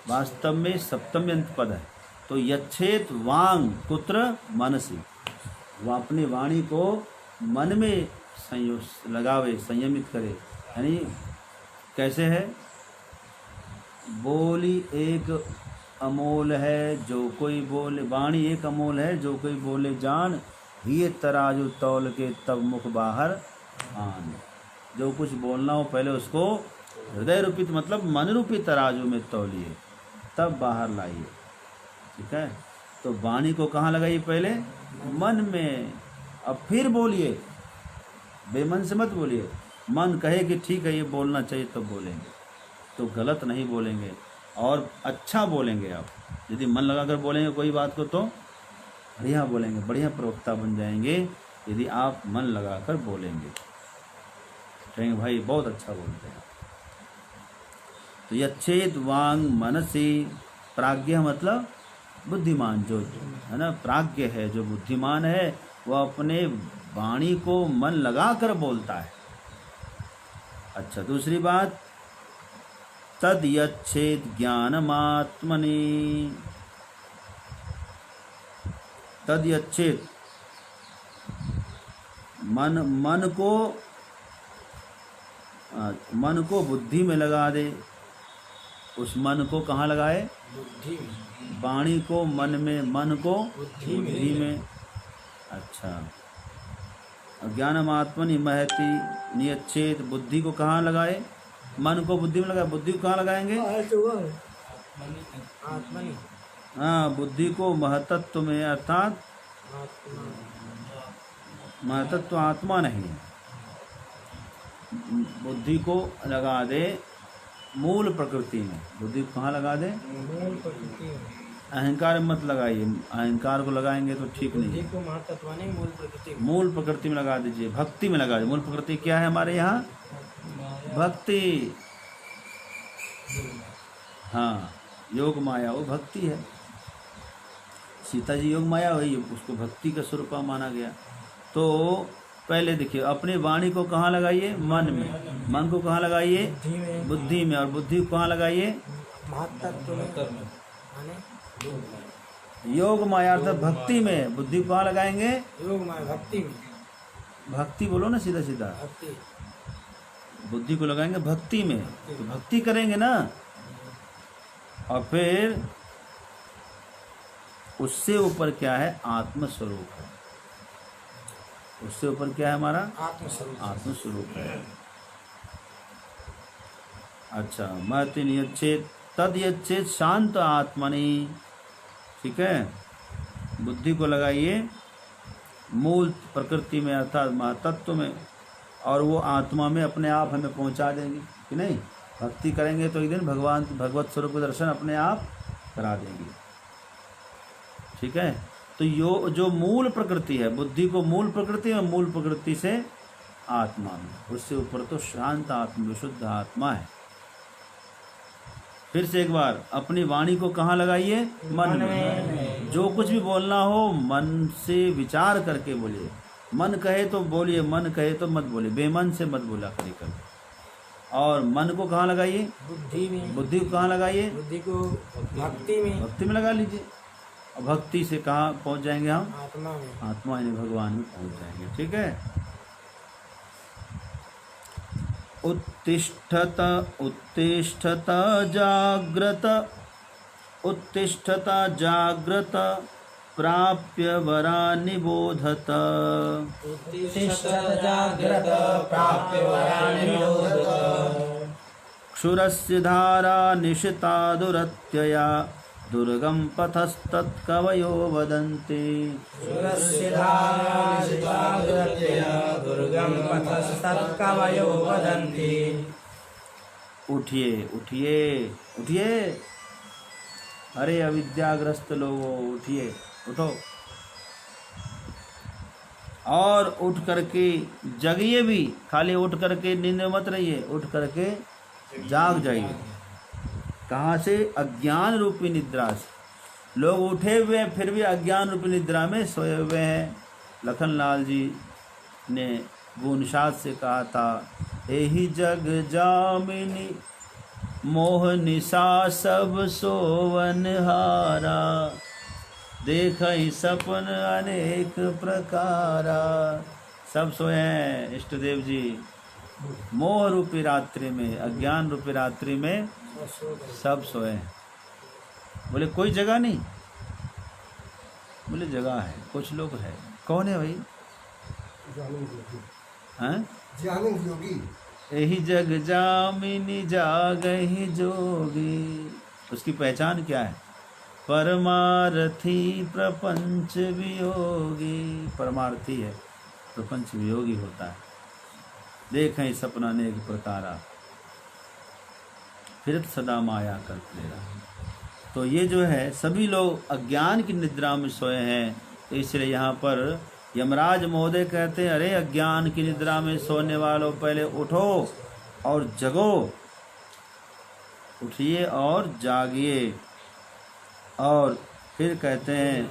वास्तव में सप्तम्यंत पद है। तो यच्छेत वांग कुत्र? मनसी। वह अपनी वाणी को मन में लगावे, संयमित करे। यानी कैसे है? बोली एक अमोल है जो कोई बोले, वाणी एक अमोल है जो कोई बोले जान, ये तराजू तौल के तब मुख बाहर आन। जो कुछ बोलना हो पहले उसको हृदय रूपित मतलब मन रूपी तराजू में तौलिए, तब बाहर लाइए। ठीक है? तो वाणी को कहाँ लगाइए? पहले मन में, अब फिर बोलिए, बेमन से मत बोलिए। मन कहे कि ठीक है ये बोलना चाहिए तो बोलेंगे, तो गलत नहीं बोलेंगे और अच्छा बोलेंगे। आप यदि मन लगाकर बोलेंगे कोई बात को तो बढ़िया बोलेंगे, बढ़िया प्रवक्ता बन जाएंगे। यदि आप मन लगाकर बोलेंगे, कहेंगे भाई बहुत अच्छा बोलते हैं। तो यच्छेद वांग मनसी, प्राज्ञ मतलब बुद्धिमान, जो है ना, प्राज्ञ है, जो बुद्धिमान है, वह अपने वाणी को मन लगाकर बोलता है। अच्छा, दूसरी बात, तद यच्छेद ज्ञानमात्मनि। तद यच्छेद मन को बुद्धि में लगा दे। उस मन को कहाँ लगाए? बुद्धि में। वाणी को मन में, मन को बुद्धि में। अच्छा, ज्ञानमात्मनि महति नियच्छेद, बुद्धि को कहाँ लगाए? मन को बुद्धि में लगाए। बुद्धि को कहाँ लगाएंगे? आत्मनि। हाँ, बुद्धि को महतत्व में, अर्थात महतत्व आत्मा नहीं है। बुद्धि को लगा दे मूल प्रकृति में। बुद्धि को कहाँ लगा दे? मूल प्रकृति में। अहंकार में मत लगाइए, अहंकार को लगाएंगे तो ठीक नहीं है। बुद्धि को महतत्व नहीं, मूल प्रकृति में। मूल प्रकृति में लगा दीजिए, भक्ति में लगा दीजिए। मूल प्रकृति क्या है हमारे यहाँ? भक्ति। हाँ, योग माया वो भक्ति है। सीता जी योग माया हुई, उसको भक्ति का स्वरूप माना गया। तो पहले देखिए, अपनी वाणी को कहाँ लगाइए? मन में। मन को कहाँ लगाइए? बुद्धि में। और बुद्धि को कहाँ लगाइए? महतत्व में। योग माया अर्थात भक्ति में। बुद्धि को कहाँ लगाएंगे? योग माया भक्ति में। भक्ति बोलो ना सीधा सीधा। भक्ति। बुद्धि को लगाएंगे भक्ति में, तो भक्ति करेंगे ना। और फिर उससे ऊपर क्या है? आत्म स्वरूप है। उससे ऊपर क्या है हमारा? आत्मस्वरूप। आत्मस्वरूप है। अच्छा, महति नियच्छेद तद यच्छेद शांत आत्मनि। ठीक है, बुद्धि को लगाइए मूल प्रकृति में अर्थात महतत्व में, और वो आत्मा में अपने आप हमें पहुंचा देंगे कि नहीं। भक्ति करेंगे तो एक दिन भगवान भगवत स्वरूप दर्शन अपने आप करा देंगे। ठीक है, तो जो मूल प्रकृति है, बुद्धि को मूल प्रकृति में, मूल प्रकृति से आत्मा में, उससे ऊपर तो शांत आत्मा, विशुद्ध आत्मा है। फिर से एक बार, अपनी वाणी को कहाँ लगाइए? मन में। जो कुछ भी बोलना हो मन से विचार करके बोलिए। मन कहे तो बोलिए, मन कहे तो मत बोलिए, बेमन से मत बोला करिए। और मन को कहाँ लगाइए? बुद्धि में, बुद्धि को कहाँ लगाइए? बुद्धि को भक्ति में, भक्ति में लगा लीजिए। और भक्ति से कहाँ पहुंच जाएंगे हम? आत्मा में। आत्मा यानी भगवान में पहुंच जाएंगे। ठीक है। उत्तिष्ठत उत्तिष्ठत जाग्रत, उत्तिष्ठत जाग्रत प्राप्य वरा निबोधत। उत्तिष्ठत जाग्रत प्राप्य वराणि निबोधत। क्षुरस्य धारा निशिता दुरत्यया दुर्गम पथस्तत्कवयो वदन्ति। क्षुरस्य धारा निशिता दुरत्यया दुर्गम पथस्तत्कवयो वदन्ति। उठिए उठिए उठिए, अरे अविद्याग्रस्त लोगों उठिए, उठो और उठ करके जगिए भी। खाली उठ करके नींद में मत रहिए, उठ करके जाग जाइए। कहाँ से? अज्ञान रूपी निद्रा से। लोग उठे हुए हैं फिर भी अज्ञान रूपी निद्रा में सोए हुए हैं। लखनलाल जी ने गुणशाद से कहा था, एहि जग जामिनी मोह निशा सब सोवन हारा, देखहि सपन अनेक प्रकारा। सब सोए हैं इष्ट देव जी, मोह रूपी रात्रि में, अज्ञान रूपी रात्रि में सब सोए हैं। बोले कोई जगह नहीं? बोले जगह है, कुछ लोग है। कौन है भाई? हैं? ज्ञानंद योगी। यही जग जामिनी जागहि जोगी। उसकी पहचान क्या है? परमार्थी प्रपंच वियोगी। परमार्थी है, प्रपंच वियोगी होता है। देखें सपना अनेक प्रकारा, फिरत सदा माया कर प्रेरा। तो ये जो है सभी लोग अज्ञान की निद्रा में सोए हैं। तो इसलिए यहाँ पर यमराज महोदय कहते हैं, अरे अज्ञान की निद्रा में सोने वालों पहले उठो और जगो, उठिए और जागिए। और फिर कहते हैं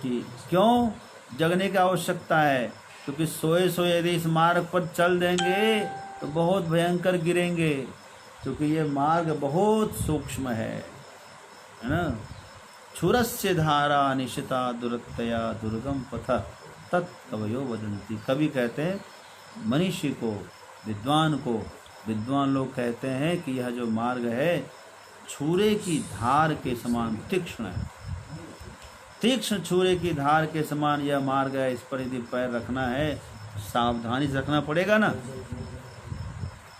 कि क्यों जगने की आवश्यकता है? क्योंकि सोए सोए यदि इस मार्ग पर चल देंगे तो बहुत भयंकर गिरेंगे, क्योंकि ये मार्ग बहुत सूक्ष्म है ना। क्षुरस्य धारा निशिता दुरत्यया दुर्गम पथ तत्कवयो वदन्ति। कवि कहते हैं मनीषी को, विद्वान को, विद्वान लोग कहते हैं कि यह जो मार्ग है छुरे की धार के समान तीक्ष्ण है। तीक्ष्ण छुरे की धार के समान यह मार्ग है। इस पर यदि पैर रखना है सावधानी से रखना पड़ेगा ना,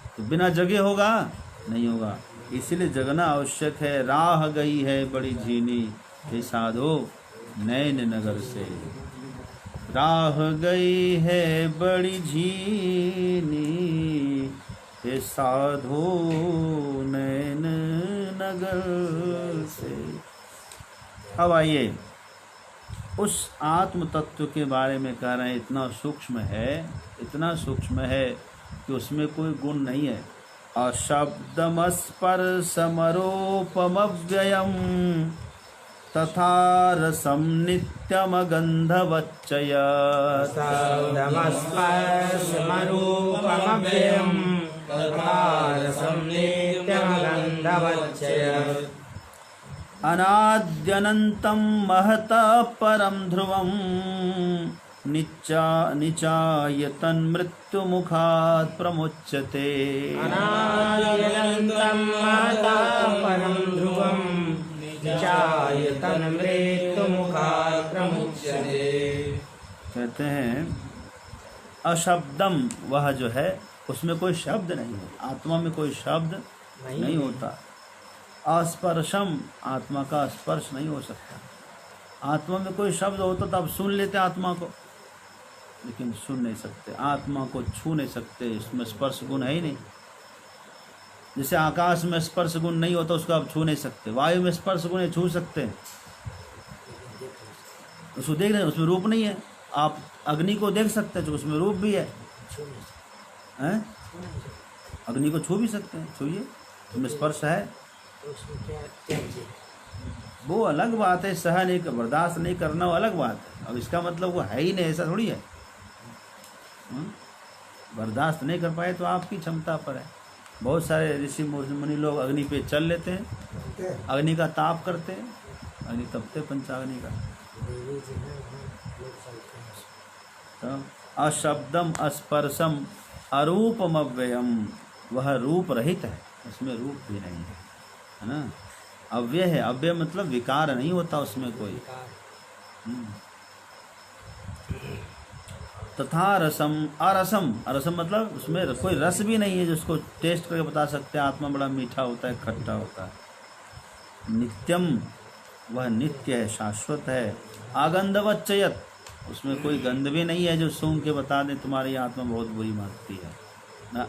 तो बिना जगे होगा नहीं होगा। इसलिए जगना आवश्यक है। राह गई है बड़ी झीनी, हे साधो नैन नगर से। राह गई है बड़ी झीनी, हे साधो नैन नगर से। अब आइए उस आत्म तत्व के बारे में कह रहे हैं। इतना सूक्ष्म है, इतना सूक्ष्म है कि उसमें कोई गुण नहीं है। अशब्दमस्पर्शमरूपमव्ययम् तथा रसं नित्यमगन्धवच्चयत्। शब्दमस्पर्शमरूपमव्ययम् तथा रसं नित्यमगन्धवच्चयत्। अनाद्यनन्तं महतः परं ध्रुवं निचायतन्मृत्युमुखात् प्रमुच्यते। अनाद्यनन्तं महतः परं ध्रुवं निचायतन्मृत्युमुखात् प्रमुच्यते। कहते हैं अशब्दम, वह जो है उसमें कोई शब्द नहीं है। आत्मा में कोई शब्द नहीं होता। अस्पर्शम, आत्मा का स्पर्श नहीं हो सकता। आत्मा में कोई शब्द होता तो आप सुन लेते आत्मा को, लेकिन सुन नहीं सकते। आत्मा को छू नहीं सकते, इसमें स्पर्श गुण है ही नहीं। जैसे आकाश में स्पर्श गुण नहीं होता उसको आप छू नहीं सकते। वायु में स्पर्श गुण है, छू सकते हैं, उसको देख रहे हैं, उसमें रूप नहीं है। आप अग्नि को देख सकते हैं तो उसमें रूप भी है, हैं? अग्नि को छू भी सकते हैं, छूइए, उसमें स्पर्श है। वो अलग बात है, सह नहीं, बर्दाश्त नहीं करना वो अलग बात है। अब इसका मतलब वो है ही नहीं, ऐसा थोड़ी है। बर्दाश्त नहीं कर पाए तो आपकी क्षमता पर है। बहुत सारे ऋषि मुनि लोग अग्नि पे चल लेते हैं, अग्नि का ताप करते हैं, अग्नि तपते पंचाग्नि का। तो अशब्दम अस्पर्शम अरूपम अव्ययम, वह रूप रहित है, उसमें रूप भी नहीं है ना। अव्यय है, अव्यय मतलब विकार नहीं होता उसमें कोई। तथा रसम अरसम, अरसम मतलब उसमें कोई रस भी नहीं है जिसको टेस्ट करके बता सकते हैं आत्मा बड़ा मीठा होता है, खट्टा होता है। नित्यम, वह नित्य है, शाश्वत है। आगंधवच्चयत, उसमें कोई गंध भी नहीं है जो सूंघ के बता दे तुम्हारी आत्मा बहुत बुरी मानती है ना।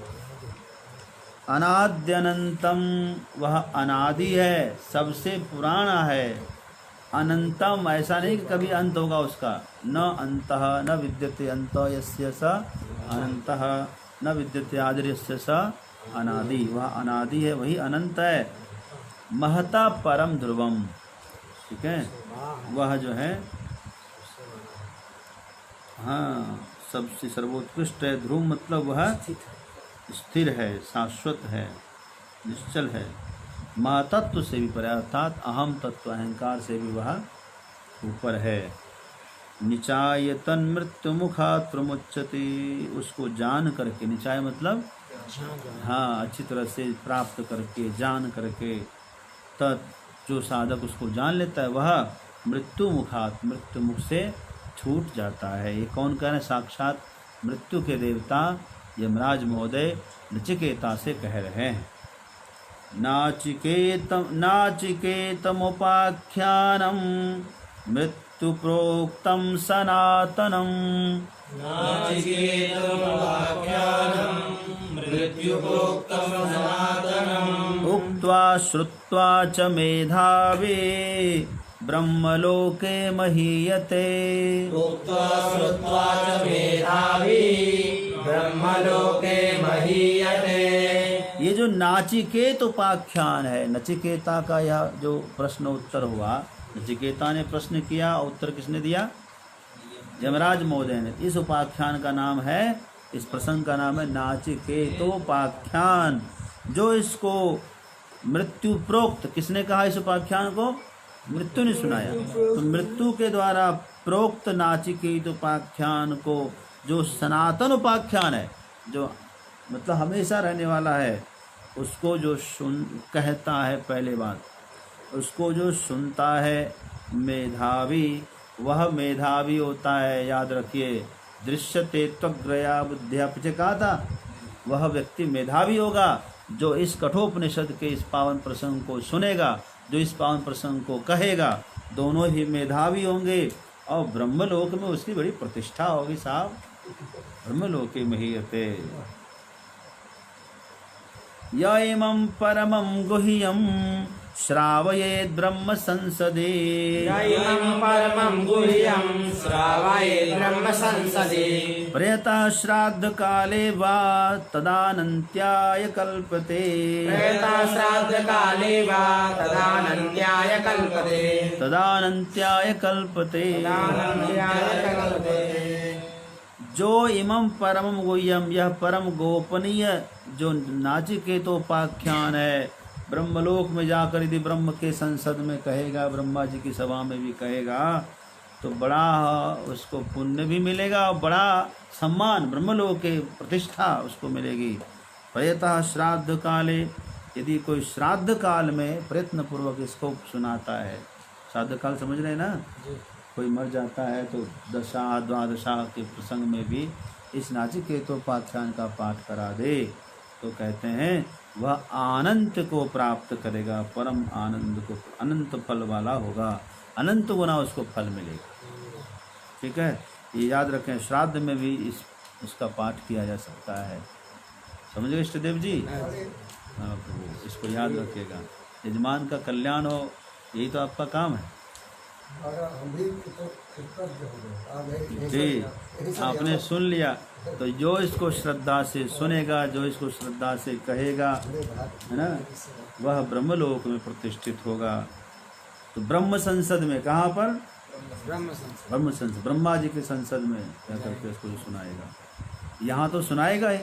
अनाद्यनंतम, वह अनादि है, सबसे पुराना है। अनंतम, ऐसा नहीं कि कभी अंत होगा उसका। न अंतः न विद्यते अंत यस्य स अनंतः, न विद्यते आदि यस्य स अनादि, वह अनादि है, वही अनंत है। महता परम ध्रुवम, ठीक है, वह जो है हाँ सबसे सर्वोत्कृष्ट है। ध्रुव मतलब वह स्थिर है, शाश्वत है, निश्चल है। महतत्व से भी परे, अर्थात अहम तत्व अहंकार से भी वह ऊपर है। निचायतन मृत्यु मुखात प्रमुच्यते, उसको जान करके, निचाय मतलब हाँ अच्छी तरह से प्राप्त करके, जान करके, तत् जो साधक उसको जान लेता है वह मृत्यु मुखात, मृत्यु मुख से छूट जाता है। ये कौन कह रहे हैं? साक्षात मृत्यु के देवता यमराज महोदय नचिकेता से कह रहे हैं। नाचिकेतमुपाख्यानम मृत्यु प्रोक्तम सनातनम, उक्त्वा श्रुत्वा च मेधावी ब्रह्मलोके महीयते। ये जो नाचिकेत उपाख्यान है, नचिकेता का यह जो प्रश्न उत्तर हुआ, नचिकेता ने प्रश्न किया, उत्तर किसने दिया? यमराज महोदय ने। इस उपाख्यान का नाम है, इस प्रसंग का नाम है नाचिकेतोपाख्यान। जो इसको मृत्यु प्रोक्त, किसने कहा इस उपाख्यान को? मृत्यु ने सुनाया। तो मृत्यु के द्वारा प्रोक्त नाचिकेत उपाख्यान को, जो सनातन उपाख्यान है, जो मतलब हमेशा रहने वाला है, उसको जो कहता है, पहले बात उसको जो सुनता है मेधावी, वह मेधावी होता है। याद रखिए, दृश्यते त्वग्रया बुद्धिया, पीछे कहा था, वह व्यक्ति मेधावी होगा जो इस कठोपनिषद के इस पावन प्रसंग को सुनेगा, जो इस पावन प्रसंग को कहेगा, दोनों ही मेधावी होंगे और ब्रह्मलोक में उसकी बड़ी प्रतिष्ठा होगी साहब। ब्रह्मलोके महीयते। य इमं परमं गुह्यं श्रावयेद् ब्रह्म संसदे। प्रयतः श्राद्ध काले वा तदानन्त्याय कल्पते। तदानन्त्याय कल्पते। जो इमं परमं गुह्यम, यह परम गोपनीय जो नाचिकेतोपाख्यान है, ब्रह्मलोक में जाकर यदि ब्रह्म के संसद में कहेगा, ब्रह्मा जी की सभा में भी कहेगा, तो बड़ा उसको पुण्य भी मिलेगा और बड़ा सम्मान, ब्रह्मलोक के प्रतिष्ठा उसको मिलेगी। प्रयतः श्राद्ध काले, यदि कोई श्राद्ध काल में प्रयत्न पूर्वक इसको सुनाता है। श्राद्ध काल समझ रहे हैं ना? कोई मर जाता है तो दशा द्वादशा के प्रसंग में भी इस नाचिकेतोपाख्यान का पाठ करा दे तो कहते हैं वह अनंत को प्राप्त करेगा, परम आनंद को, अनंत फल वाला होगा, अनंत गुना उसको फल मिलेगा। ठीक है, ये याद रखें। श्राद्ध में भी इसका पाठ किया जा सकता है। समझ गए इष्टदेव जी? हाँ प्रभु, इसको याद रखिएगा। यजमान का कल्याण हो, यही तो आपका काम है जी। आपने सुन लिया तो जो इसको श्रद्धा से सुनेगा, जो इसको श्रद्धा से कहेगा, है ना, वह ब्रह्मलोक में प्रतिष्ठित होगा। तो ब्रह्म संसद में, कहाँ पर? ब्रह्म संसद, ब्रह्मा जी के संसद में क्या करके इसको सुनाएगा। यहाँ तो सुनाएगा ही,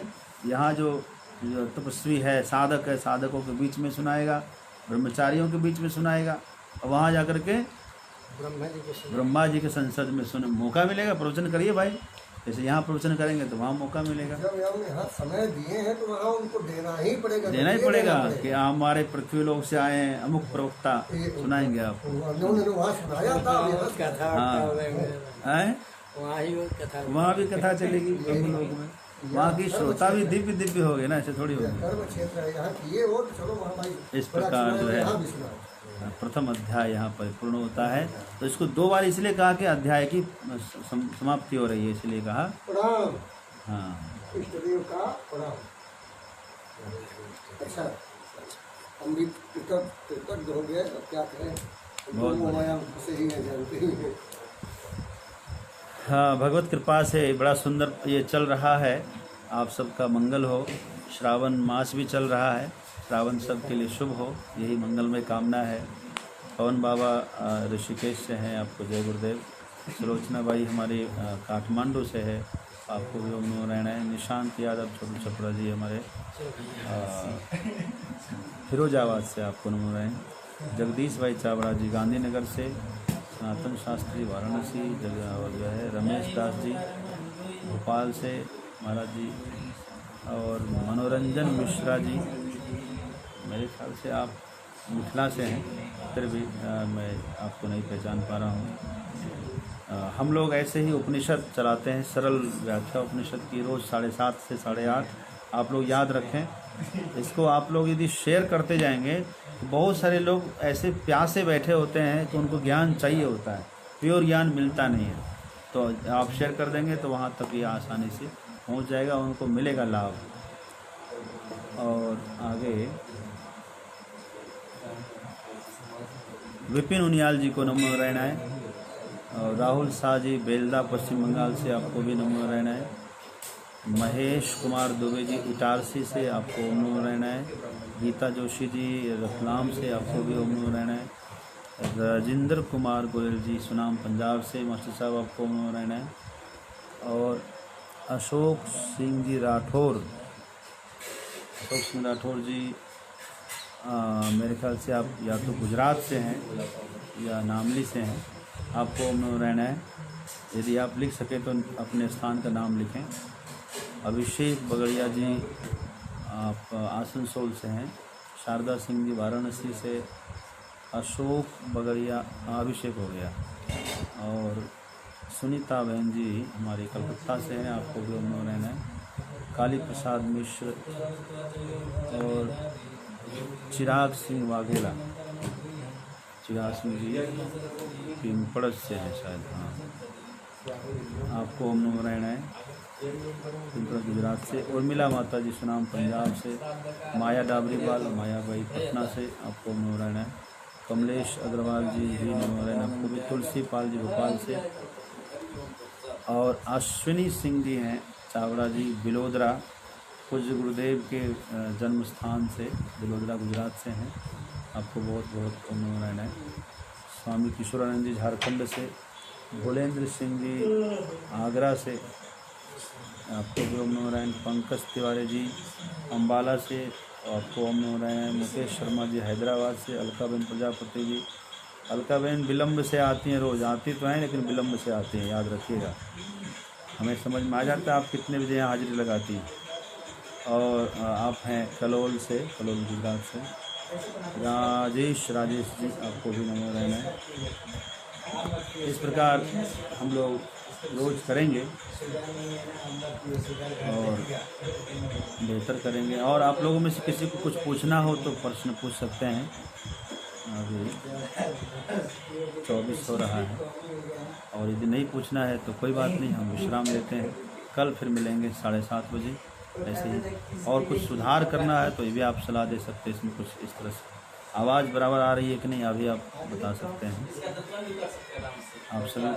यहाँ जो जो तपस्वी है, साधक है, साधकों के बीच में सुनाएगा, ब्रह्मचारियों के बीच में सुनाएगा, और वहाँ जाकर के ब्रह्मा जी के संसद में सुन मौका मिलेगा। प्रवचन करिए भाई, जैसे यहाँ प्रवचन करेंगे तो वहाँ मौका मिलेगा। जब यहाँ समय दिए हैं तो वहाँ उनको देना ही पड़ेगा। देना ही पड़ेगा कि हमारे पृथ्वी लोक से आए हैं, अमुक प्रवक्ता सुनाएंगे आप। उन्होंने वहाँ सुनाया था। हैं? वहाँ भी कथा चलेगी लोक में। वहाँ की श्रोता भी दिव्य दिव्य हो गए ना, ऐसे थोड़ी होगी। कर्म क्षेत्र है यहाँ किए हो तो चलो वहाँ भाई। इस प्रकार जो है यहाँ भी सुनाओ। प्रथम अध्याय यहाँ परिपूर्ण होता है। तो इसको 2 बार इसलिए कहा कि अध्याय की समाप्ति हो रही है, इसलिए कहा। प्रणाम। हाँ, इष्ट देव का प्रणाम। अच्छा, हम भी कृतज्ञ हो गए, अब क्या करें। बहुत माया से ही है, जानते ही हैं। हाँ, भगवत कृपा से बड़ा सुंदर ये चल रहा है। आप सबका मंगल हो। श्रावण मास भी चल रहा है, श्रावण सबके लिए शुभ हो, यही मंगलमय कामना है। पवन बाबा ऋषिकेश से हैं, आपको जय गुरुदेव। सुलोचना बाई हमारी काठमांडू से है, आपको भी ओम नमो नारायण। निशांत यादव छोटू छपरा जी हमारे फिरोजाबाद से, आपको नमो नारायण। जगदीश भाई चावड़ा जी गांधीनगर से, सनातन शास्त्री वाराणसी, और जो है रमेश दास जी भोपाल से महाराज जी, और मनोरंजन मिश्रा जी, मेरे ख्याल से आप मिथिला से हैं, फिर भी मैं आपको नहीं पहचान पा रहा हूँ। हम लोग ऐसे ही उपनिषद चलाते हैं, सरल व्याख्या उपनिषद की, रोज़ 7:30 से 8:30। आप लोग याद रखें इसको। आप लोग यदि शेयर करते जाएंगे तो बहुत सारे लोग ऐसे प्यासे बैठे होते हैं कि उनको ज्ञान चाहिए होता है, प्योर ज्ञान मिलता नहीं है। तो आप शेयर कर देंगे तो वहाँ तक ये आसानी से पहुँच जाएगा, उनको मिलेगा लाभ। और आगे विपिन उनियाल जी को नमो नारायण। और राहुल शाह जी बेलदा पश्चिम बंगाल से, आपको भी नमो नारायण। महेश कुमार दुबे जी इटारसी से, आपको ओम नमो नारायण। गीता जोशी जी रतलाम से, आपको भी ओम नमो नारायण। राजेंद्र कुमार गोयल जी सुनाम पंजाब से, मास्टर साहब आपको ओम नमो नारायण। और अशोक सिंह जी राठौर, अशोक सिंह राठौर जी मेरे ख्याल से आप या तो गुजरात से हैं या नामली से हैं, आपको ओम नमो नारायण। यदि आप लिख सकें तो अपने स्थान का नाम लिखें। अभिषेक बगड़िया जी आप आसनसोल से हैं। शारदा सिंह जी वाराणसी से। अशोक बगड़िया, अभिषेक हो गया। और सुनीता बहन जी हमारी कलकत्ता से हैं, आपको भी ओम नमो नारायण। काली प्रसाद मिश्र और चिराग सिंह वाघेला, चिराग सिंह जी पिंपड़स से है शायद, हाँ, आपको ओम नमो नारायण। पिंपड़स गुजरात से। उर्मिला माता जी सुनाम पंजाब से। माया डाबरीवाल मायाबाई पटना से, आपको ओम नमो नारायण। कमलेश अग्रवाल जी भी नमो नारायण, आपको भी। तुलसी पाल जी भोपाल से। और अश्विनी सिंह जी हैं चावड़ा जी बिलोदरा, पूज्य गुरुदेव के जन्म स्थान से, बिलोदरा गुजरात से हैं, आपको बहुत बहुत ओम नमो नारायण। स्वामी किशोरानंद जी झारखंड से। भोलेंद्र सिंह जी आगरा से, आपको भी ओम नमो नारायण। पंकज तिवारी जी अम्बाला से, आपको ओम नमो नारायण। मुकेश शर्मा जी हैदराबाद से। अलकाबेन प्रजापति जी, अलकाबेन विलम्ब से आती हैं, रोज़ आती तो हैं लेकिन विलम्ब से आती हैं, याद रखिएगा। हमें समझ में आ जाता है आप कितने बजे यहाँ हाजिरी लगाती हैं। और आप हैं कलोल से, कलोल गुजरात से। राजेश जी, आपको भी नमो नारायण। इस प्रकार हम लोग रोज़ करेंगे और बेहतर करेंगे। और आप लोगों में से किसी को कुछ पूछना हो तो प्रश्न पूछ सकते हैं। अभी 24 हो रहा है, और यदि नहीं पूछना है तो कोई बात नहीं, हम विश्राम लेते हैं। कल फिर मिलेंगे 7:30 बजे ऐसे ही। और कुछ सुधार करना है तो ये भी आप सलाह दे सकते हैं, इसमें कुछ इस तरह से आवाज़ बराबर आ रही है कि नहीं, अभी आप बता सकते हैं। आप सभी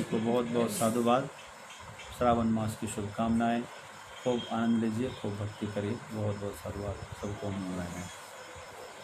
को बहुत बहुत साधुवाद। श्रावण मास की शुभकामनाएं। खूब आनंद लीजिए, खूब भक्ति करिए। बहुत बहुत साधुवाद सबको।